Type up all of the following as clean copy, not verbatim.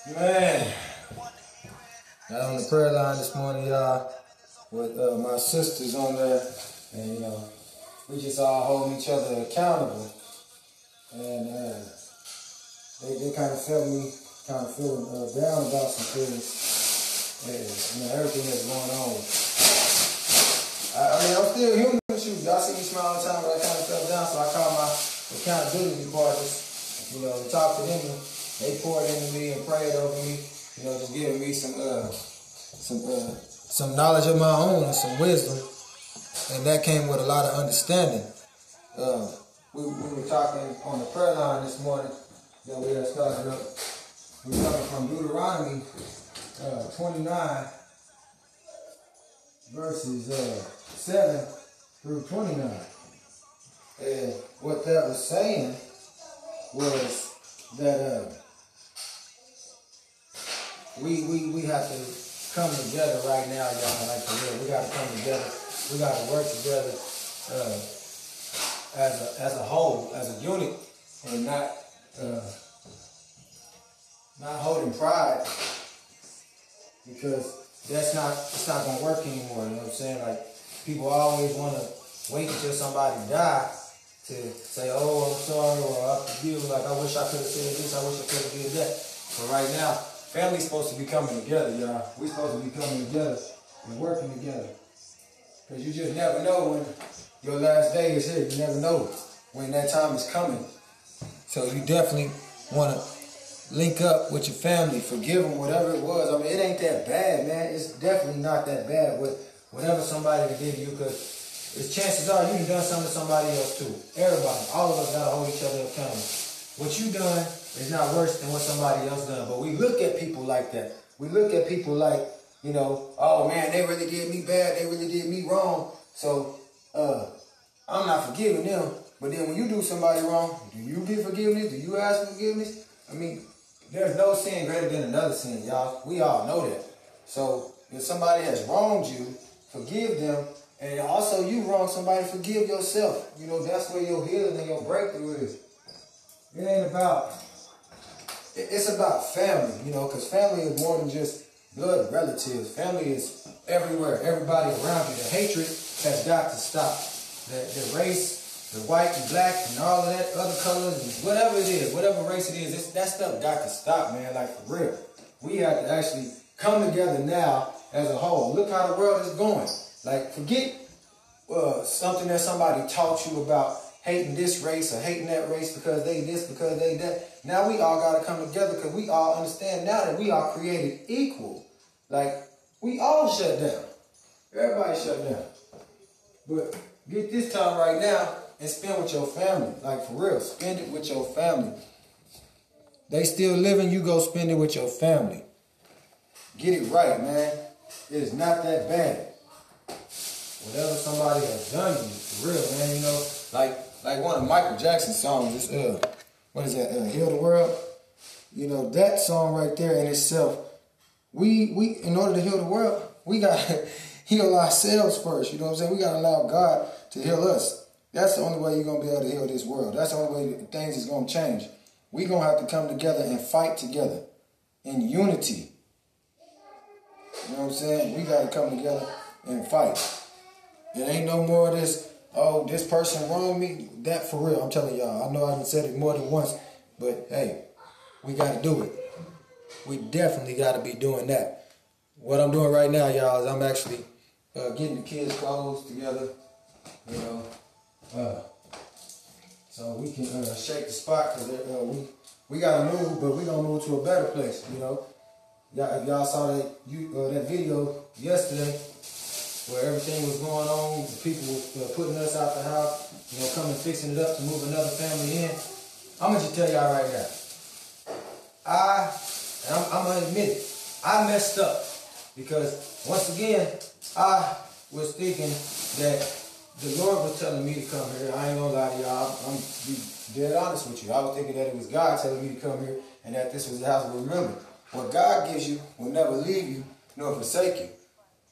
Man, got on the prayer line this morning, y'all, with my sisters on there, and we just all holding each other accountable, and they kind of felt me kind of feeling down about some things, and everything that's going on. I mean, I'm still human with you. Y'all see me smile all the time, but I kind of fell down, so I called my accountability partners, to talk to them. They poured into me and prayed over me, just giving me some knowledge of my own and some wisdom, and that came with a lot of understanding. We were talking on the prayer line this morning that we had started up. We were talking from Deuteronomy 29, verses 7 through 29. And what that was saying was that we have to come together right now, y'all. Like for real, we got to come together. We got to work together as a whole, as a unit, and not holding pride, because it's not gonna work anymore. You know what I'm saying? Like, people always want to wait until somebody die to say, "Oh, I'm sorry," or "I forgive." Like, I wish I could have said this. I wish I could have did that. But right now, family's supposed to be coming together, y'all. We're supposed to be coming together and working together. Because you just never know when your last day is here. You never know when that time is coming. So you definitely want to link up with your family, forgive them, whatever it was. I mean, it ain't that bad, man. It's definitely not that bad with whatever somebody did to you, because chances are you done something to somebody else too. Everybody, all of us gotta hold each other accountable. What you done is not worse than what somebody else done. But we look at people like that. We look at people like, oh man, they really did me bad. They really did me wrong. So I'm not forgiving them. But then when you do somebody wrong, do you get forgiveness? Do you ask for forgiveness? I mean, there's no sin greater than another sin, y'all. We all know that. So if somebody has wronged you, forgive them. And also, you wrong somebody, forgive yourself. That's where your healing and your breakthrough is. It ain't about, it's about family, because family is more than just blood relatives. Family is everywhere, everybody around you. The hatred has got to stop. The race, the white and black and all of that, other colors, and whatever it is, whatever race it is, that stuff got to stop, man, like for real. We have to actually come together now as a whole. Look how the world is going. Like, forget something that somebody taught you about hating this race or hating that race because they this, because they that. Now we all got to come together, because we all understand now that we are created equal. Like, we all shut down. Everybody shut down. But get this time right now and spend with your family. Like, for real, spend it with your family. They still living, you go spend it with your family. Get it right, man. It is not that bad. Whatever somebody has done to you, for real, man, like one of Michael Jackson's songs, what is that, Heal the World? That song right there in itself, we in order to heal the world, we gotta heal ourselves first, you know what I'm saying? We gotta allow God to heal us. That's the only way you're gonna be able to heal this world. That's the only way things is gonna change. We're gonna have to come together and fight together in unity. You know what I'm saying? We gotta come together and fight. It ain't no more of this, oh, this person wronged me. That for real, I'm telling y'all. I know I've said it more than once, but hey, we got to do it. We definitely got to be doing that. What I'm doing right now, y'all, is I'm actually getting the kids' clothes together, so we can shake the spot, because we got to move, but we going to move to a better place, Y'all, if y'all saw that video yesterday, where everything was going on, the people were putting us out the house, coming fixing it up to move another family in. I'm going to just tell y'all right now, I'm going to admit it, I messed up, because once again, I was thinking that the Lord was telling me to come here. I ain't going to lie to y'all, I'm be dead honest with you. I was thinking that it was God telling me to come here, and that this was the house of remembrance. What God gives you will never leave you nor forsake you.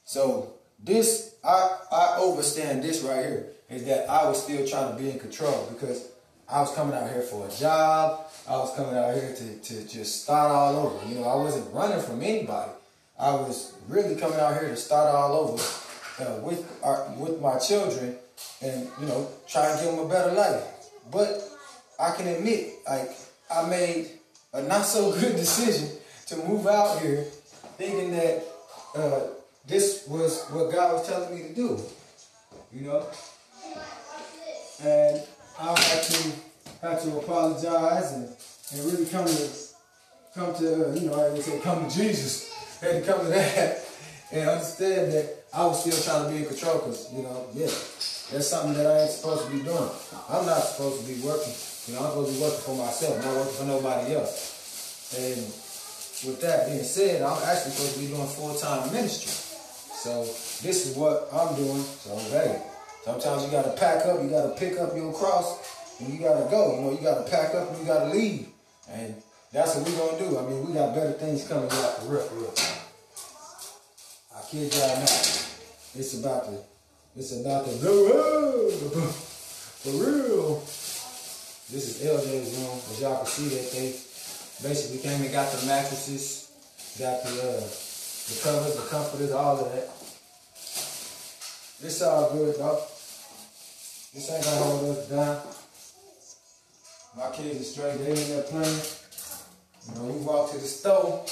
So this, I overstand this right here, is that I was still trying to be in control, because I was coming out here for a job. I was coming out here to just start all over. You know, I wasn't running from anybody. I was really coming out here to start all over with my children and, you know, try and give them a better life. But I can admit, like, I made a not so good decision to move out here thinking that this was what God was telling me to do, you know? And I had to apologize and really come to you know, I would say come to Jesus. Had to come to that and understand that I was still trying to be in control because, you know, yeah, that's something that I ain't supposed to be doing. I'm not supposed to be working. You know, I'm supposed to be working for myself, not working for nobody else. And with that being said, I'm actually supposed to be doing full-time ministry. So this is what I'm doing. So hey, sometimes you gotta pack up, you gotta pick up your cross, and you gotta go. You know, you gotta pack up and you gotta leave. And that's what we're gonna do. I mean, we got better things coming out for real. I kid y'all not. It's about the for real. This is LJ's room. As y'all can see that they basically came and got the mattresses, got the covers, the comforters, all of that. It's all good, though. This ain't gonna hold us down. My kids are straight. They in there playing. You know, we walked to the store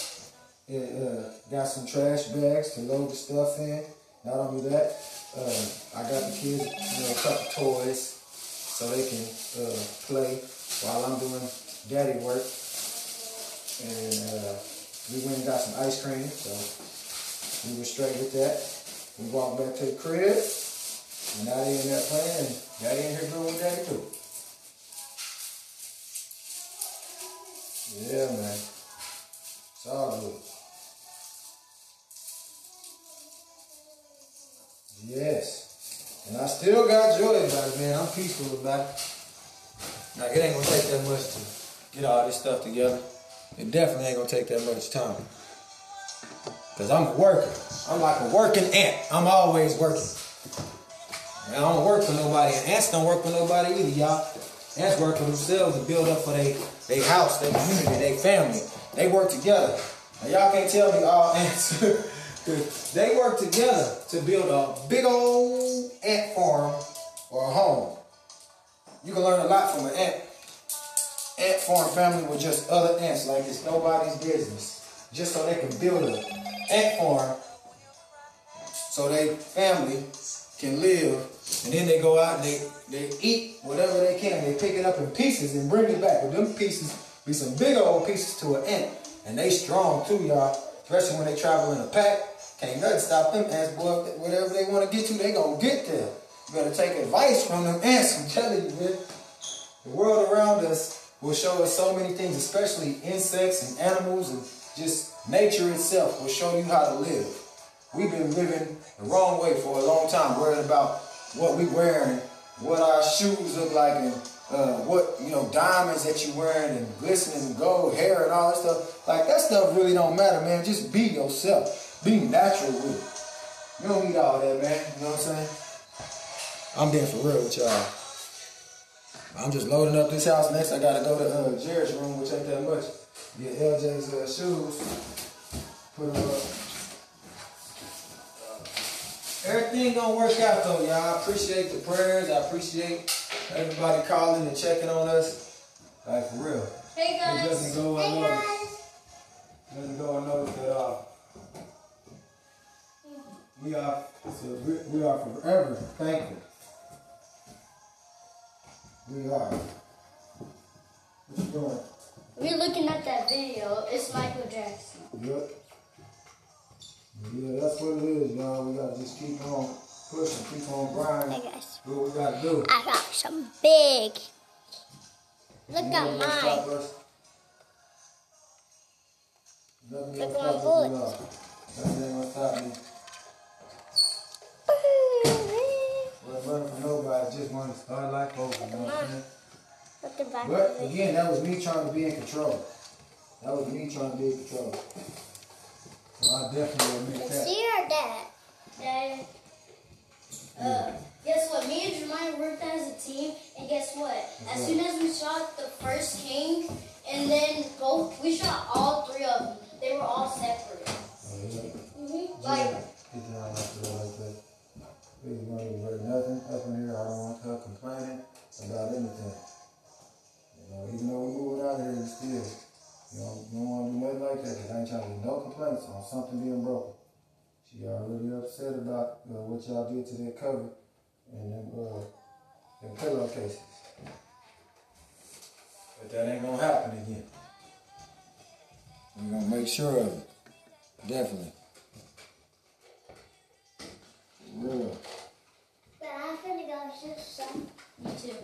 and got some trash bags to load the stuff in. Not only that, I got the kids, you know, a couple toys so they can play while I'm doing daddy work. And we went and got some ice cream, so we were straight with that. We walked back to the crib, and now they in there playing, and daddy in here doing what daddy do. Yeah, man. It's all good. Yes. And I still got joy about it, man. I'm peaceful about it. Like, it ain't gonna take that much to get all this stuff together. It definitely ain't gonna take that much time. Cause I'm a worker. I'm like a working ant. I'm always working. And I don't work for nobody. And ants don't work for nobody either, y'all. Ants work for themselves to build up for their house, their community, their family. They work together. Now y'all can't tell me all ants. They work together to build a big old ant farm or a home. You can learn a lot from an ant farm family with just other ants, like it's nobody's business. Just so they can build an ant farm so their family can live, and then they go out and they eat whatever they can. They pick it up in pieces and bring it back. But them pieces be some big old pieces to an ant. And they strong too, y'all. Especially when they travel in a pack. Can't nothing stop them ants, boy. Whatever they want to get to, they gonna get there. You better take advice from them ants. I'm telling you, man. The world around us will show us so many things, especially insects and animals and just nature itself will show you how to live. We've been living the wrong way for a long time, worrying about what we wearing, what our shoes look like, and what, you know, diamonds that you wearing and glistening gold hair and all that stuff. Like, that stuff really don't matter, man. Just be yourself. Be natural with it. You don't need all that, man. You know what I'm saying? I'm being for real with y'all. I'm just loading up this house. Next, I gotta go to Jared's room, which ain't that much. Get LJ's shoes. Put them up. Everything gonna work out though, y'all. I appreciate the prayers. I appreciate everybody calling and checking on us. Like, for real. Hey guys. It doesn't go unnoticed. It doesn't go unnoticed at all. We are forever thankful. We are. What you doing? We're looking at that video. It's Michael Jackson. Yep. Yeah, that's what it is, y'all. We gotta just keep on pushing, keep on grinding. Hey guys. Do what we gotta do. I got some big. Look at mine. Nothing Look gonna at my stop bullets. us. Nothing ain't gonna stop me. Wasn't running from nobody, just wanted to start life over, you know what I'm saying? Look at back But of it. again, that was me trying to be in control. That was me trying to be in control. So I definitely admit that. See your dad. Dad. Guess what? Me and Jeremiah worked as a team, and guess what? As soon as we shot the first king, and then we shot all three of them. They were all separate. Oh, yeah. Like, Get down like that. We ain't gonna even hear nothing up in here. I don't want her complaining about anything. You know, even though we're moving out here, still, you don't want to do nothing like that, because I ain't trying to get no complaints on something being broken. She already upset about what y'all did to that cover and them pillowcases. But that ain't gonna happen again. We're gonna make sure of it. Definitely. Real. but I'm finna go shoot some. Me too. You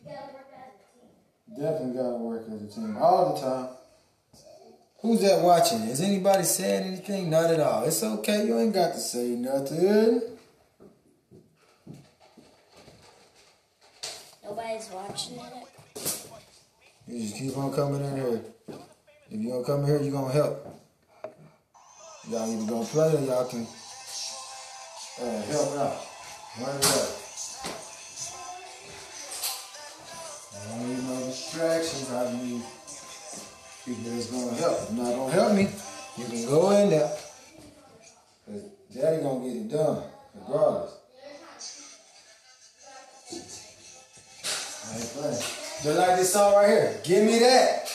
gotta work as a team. Definitely gotta work as a team all the time. Who's that watching? Is anybody saying anything? Not at all. It's okay. You ain't got to say nothing. Nobody's watching it. You just keep on coming in here. If you don't come in here, you're gonna help. Y'all either gonna play or y'all can help out. Learn it out. I don't need no distractions. I need people that's gonna help. If not gonna help me, you can go in there. Cause Daddy gonna get it done, regardless. I ain't playing. Just like this song right here. Give me that.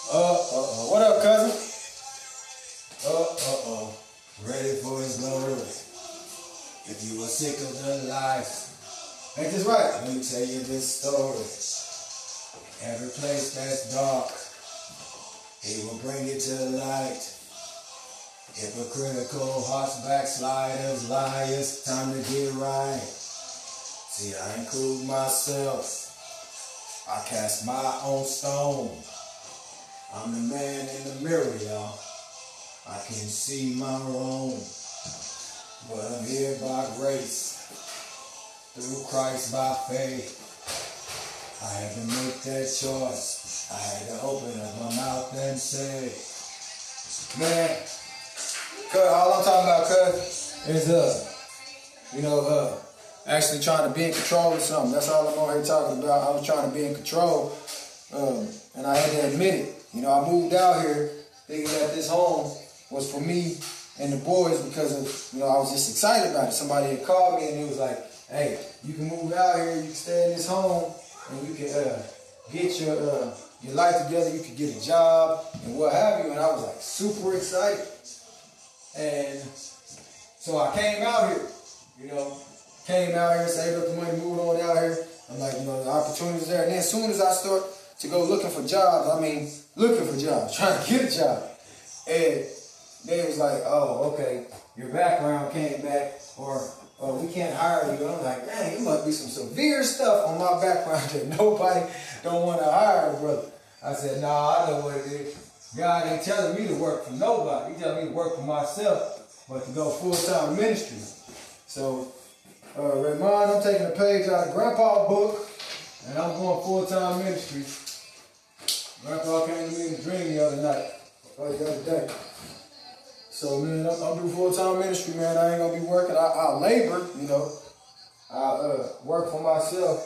What up, cousin? Ready for his glory. If you were sick of the life. Ain't this right? Let me tell you this story. Every place that's dark, he will bring it to light. Hypocritical hearts, backsliders, liars, time to get right. See, I include myself. I cast my own stone. I'm the man in the mirror, y'all. I can see my wrong, but I'm here by grace, through Christ by faith. I had to make that choice. I had to open up my mouth and say, man, all I'm talking about, cuz, is, actually trying to be in control of something. That's all I'm on here talking about. I was trying to be in control, and I had to admit it. You know, I moved out here thinking that this home was for me and the boys because of, I was just excited about it. Somebody had called me and it was like, hey, you can move out here, you can stay in this home, and you can get your life together, you can get a job, and what have you. And I was like super excited. And so I came out here, saved up the money, moved on out here. I'm like, the opportunity's there. And then as soon as I start to go looking for jobs, trying to get a job. And they was like, oh, okay, your background came back, or we can't hire you. And I'm like, dang, it must be some severe stuff on my background that nobody don't want to hire, brother. I said, nah, I know what it is. God ain't telling me to work for nobody. He telling me to work for myself, but to go full-time ministry. So, Raymond, I'm taking a page out of Grandpa's book, and I'm going full-time ministry. Grandpa came to me in a dream the other day. So, man, I'm doing full-time ministry, man. I ain't going to be working. I'll labor, I'll work for myself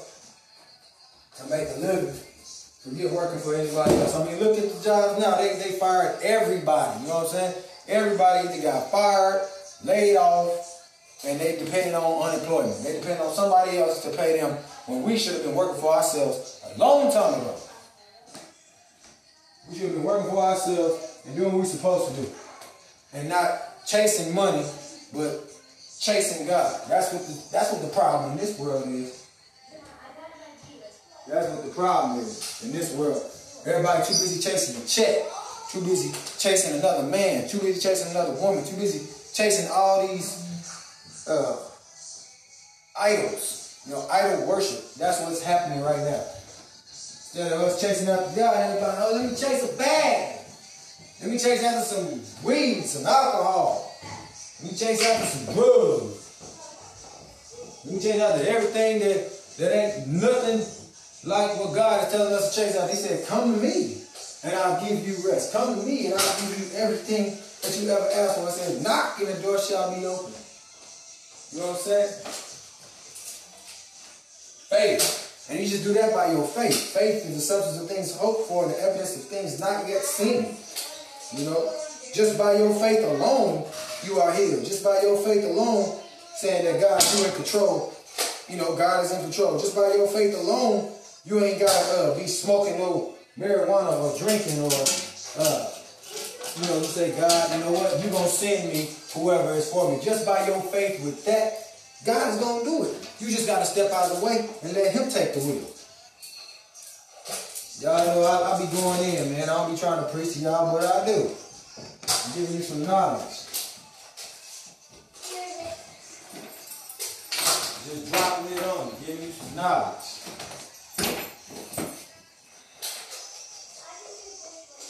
to make a living. Forget working for anybody else. I mean, look at the jobs now. They fired everybody. You know what I'm saying? Everybody either got fired, laid off, and they depended on unemployment. They depended on somebody else to pay them when we should have been working for ourselves a long time ago. We should have been working for ourselves and doing what we're supposed to do. And not chasing money, but chasing God. That's what the problem in this world is. That's what the problem is in this world. Everybody too busy chasing a check, too busy chasing another man, too busy chasing another woman, too busy chasing all these idols. Idol worship. That's what's happening right now. Instead of us chasing after God, everybody, let me chase a bag. Let me chase after some weed, some alcohol. Let me chase after some drugs. Let me chase after everything that ain't nothing like what God is telling us to chase after. He said, come to me and I'll give you rest. Come to me and I'll give you everything that you ever asked for. I said, knock and the door shall be open. You know what I'm saying? Faith. And you just do that by your faith. Faith is the substance of things hoped for and the evidence of things not yet seen. You know? Just by your faith alone, you are healed. Just by your faith alone, saying that God, you in control. You know, God is in control. Just by your faith alone, you ain't got to be smoking no marijuana or drinking or, you know, you say, God, you know what? You're going to send me whoever is for me. Just by your faith with that, God is going to do it. You just got to step out of the way and let him take the wheel. Y'all know I be going in, man. I don't be trying to preach to y'all, but I do. I'm giving you some knowledge. Just dropping it on you, giving you some knowledge.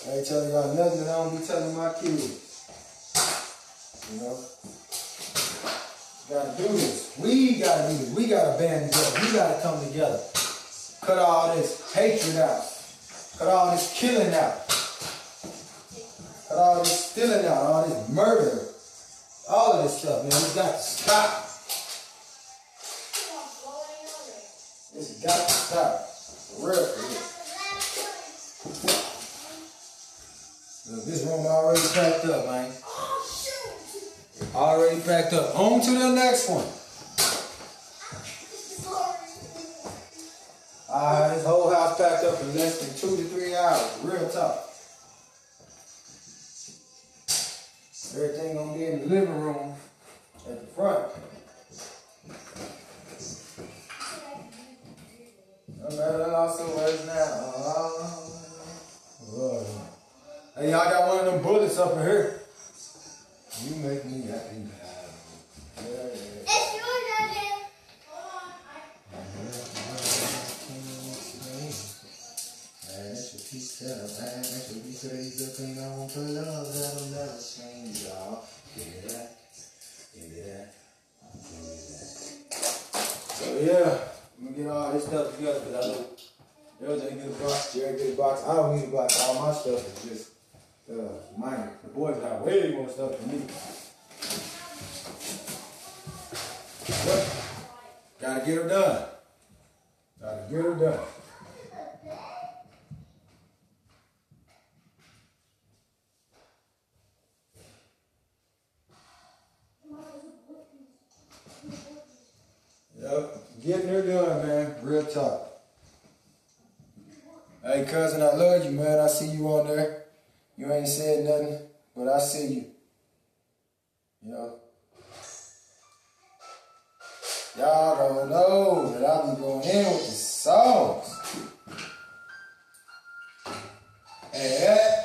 I ain't telling y'all nothing that I don't be telling my kids. You know? We gotta do this. We gotta do this. We gotta band together. We gotta come together. Cut all this hatred out. Cut all this killing out. Cut all this stealing out. All this murder. All of this stuff, man. We got to stop. It's got to stop. For real, for real. Look, this room already packed up, man. Already packed up. On to the next one. I had this whole house packed up in less than 2 to 3 hours. Real talk. Everything gonna be in the living room at the front. I'm also right now. Hey, y'all got one of them bullets up in here. You make me happy. It's yours, Daddy. Hold on. That's a piece of that's a piece of the thing I want for love that'll never change, y'all. Give me that. Give me that. Give me that. So yeah, I'm gonna get all this stuff together because I know LJ get a box, Jerry get a box. I don't need a box. All my stuff is just mine. The boys got way more stuff than me. But gotta get her done. Gotta get her done. Yep, getting her done, man. Real talk. Hey, cousin, I love you, man. I see you on there. You ain't said nothing, but I see you. You know? Y'all don't know that I be going in with the songs. Hey,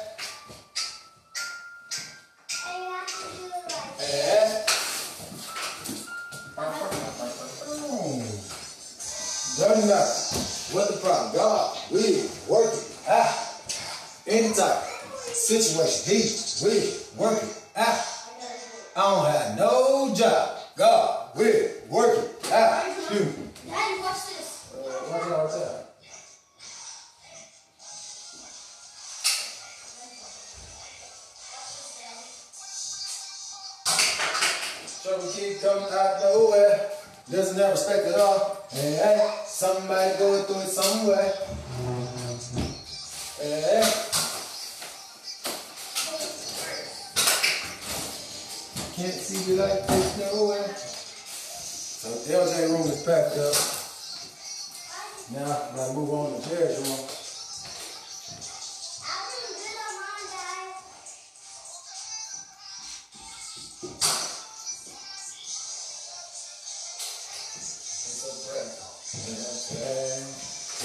doesn't matter what the problem. God will work it out. Any type of situation, He will work it out. I don't have no job. God will work it out. Daddy, watch this. Watch it all the time. Trouble keep coming out nowhere. Doesn't have respect at all. Hey, somebody going through it somewhere. Hey. Can't see you like this nowhere. So the LJ room is packed up. Now, gotta move on to Jared's room.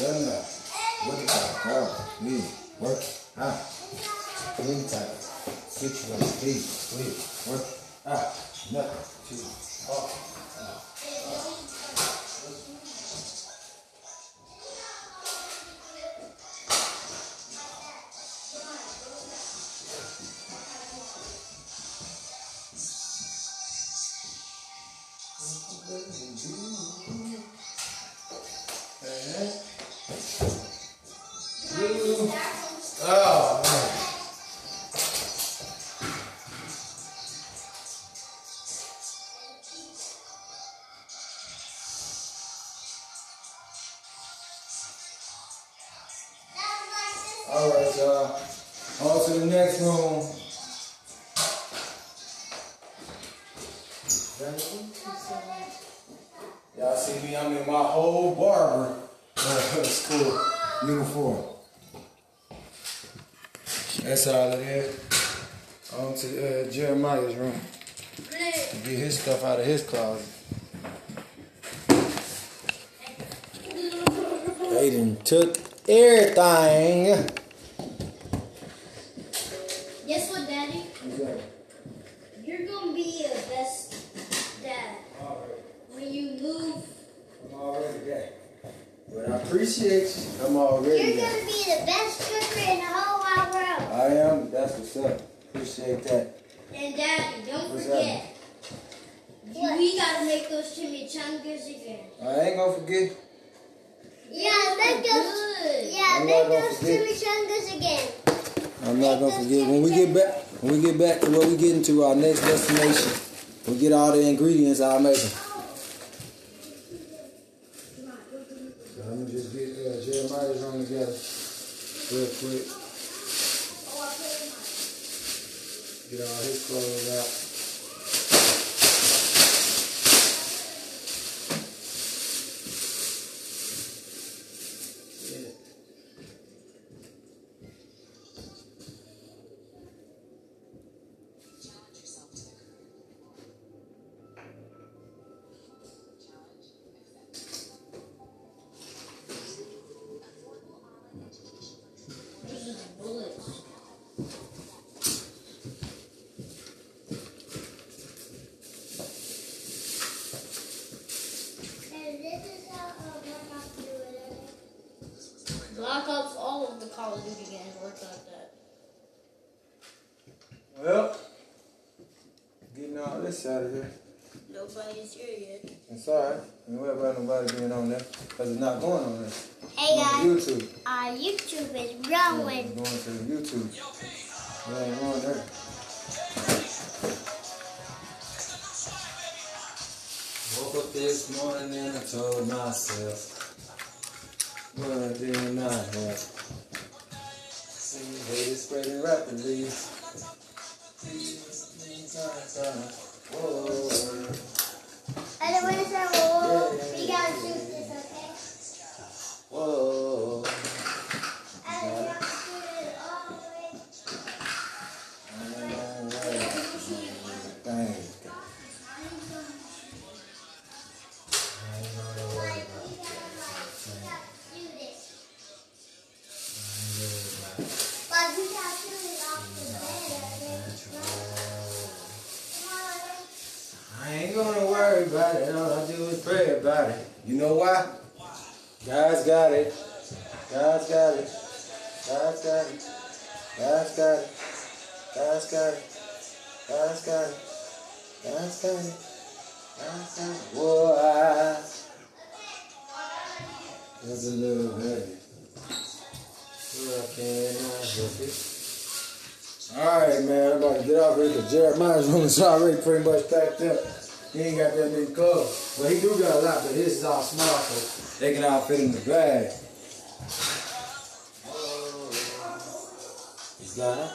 Doesn't matter. What the type of me work out. Any type of situation, please work out. Nothing too hard. Oh, man. Alright, y'all. On to the next room. Y'all see me, I'm in my whole barber school uniform. That's all it is. On to Jeremiah's room. To get his stuff out of his closet. They done took everything. Guess what, Daddy? What's that? You're gonna be the best dad when you move. I'm already that. But I appreciate you. I'm already You're that. gonna be the best cooker in the whole wide world. I am. That's what's up. Appreciate that. And Daddy, don't What's forget. We gotta make those chimichangas again. I ain't gonna forget. Yeah, make those. Yeah, make those chimichangas again. I'm not gonna forget. When we get back to what we getting to, our next destination, we get all the ingredients, I'll make them. So I'm gonna just get Jeremiah's room together real quick. Get all his clothes out. Black Ops, all of the Call of Duty games work like that. Well, getting all this out of here. Nobody's here yet. It's alright. Ain't worry about nobody being on there, because it's not going on there. Hey guys, YouTube. YouTube is Yeah, growing. it's going to the YouTube. It ain't going there. Woke up this morning and I told myself, what did I have? See, hate is spreading rapidly. Whoa. I don't want to say whoa. We gotta shoot this, okay? Whoa. I don't want to shoot it all the way. Dang. But we gotta shoot it off the bed, okay? I ain't gonna worry about it. All I do is pray about it. You know why? God's got it. God's got it. God's got it. God's got it. God's got it. God's got it. God's got it. God's got it. Whoa, that's a little heavy. Well, I cannot help it. Alright, man, I'm about to get off here because Jeremiah's room is already pretty much packed up. He ain't got that many clothes. But he do got a lot, but his is all small, so they can all fit in the bag. He's got it.